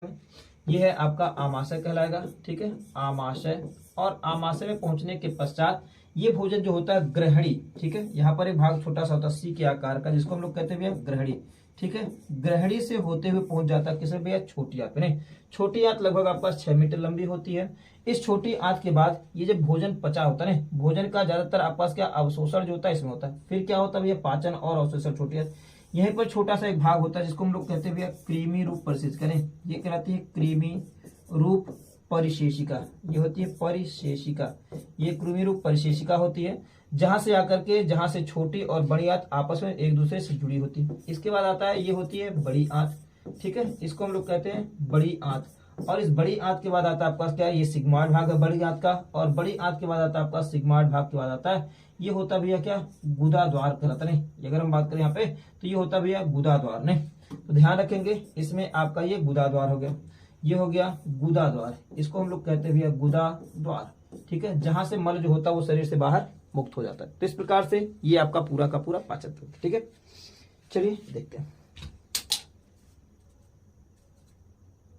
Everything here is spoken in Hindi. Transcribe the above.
ये है आपका आमाशय कहलाएगा। ठीक है, आमाशय। और आमाशय में पहुंचने के पश्चात ये भोजन जो होता है ग्रहणी। ठीक है, यहाँ पर एक भाग छोटा सा होता है सी के आकार का, जिसको हम लोग कहते हैं भैया ग्रहणी। ठीक है, ग्रहणी से होते हुए पहुंच जाता है किसे भैया, छोटी आंत पे। नहीं, छोटी आंत लगभग आपके पास 6 मीटर लंबी होती है। इस छोटी आंत के बाद ये जब भोजन पचा होता है ना, भोजन का ज्यादातर आपके पास क्या अवशोषण जो होता है इसमें होता है। फिर क्या होता है भैया, पाचन और अवशोषण छोटी आंत। यहीं पर छोटा सा एक भाग होता है जिसको हम लोग कहते हैं भैया क्रीमी रूप परिशिष्ट करें, ये कहलाती है क्रीमी रूप परिशेषिका। ये होती है परिशेषिका, ये कृमि रूप परिशेषिका होती है, जहां से आकर के, जहां से छोटी और बड़ी आंत आपस में एक दूसरे से जुड़ी होती है। इसके बाद आता है, ये होती है बड़ी आंत। ठीक है, इसको हम लोग कहते हैं बड़ी आंत। और इस बड़ी आंत के बाद आता है आपका क्या है, ये सिग्मांड भाग है बड़ी आंत का। और बड़ी आंत के बाद आता है आपका सिग्मांड भाग के बाद आता है, ये होता भैया क्या, गुदा द्वार कहलाता। नहीं, अगर हम बात करें यहाँ पे तो ये होता भैया गुदा द्वार। नहीं, तो ध्यान रखेंगे इसमें आपका ये गुदा द्वार हो गया, ये हो गया गुदा द्वार। इसको हम लोग कहते हैं भैया गुदा द्वार। ठीक है, जहां से मल जो होता है वो शरीर से बाहर मुक्त हो जाता है। तो इस प्रकार से ये आपका पूरा का पूरा पाचन तंत्र। ठीक है, चलिए देखते हैं।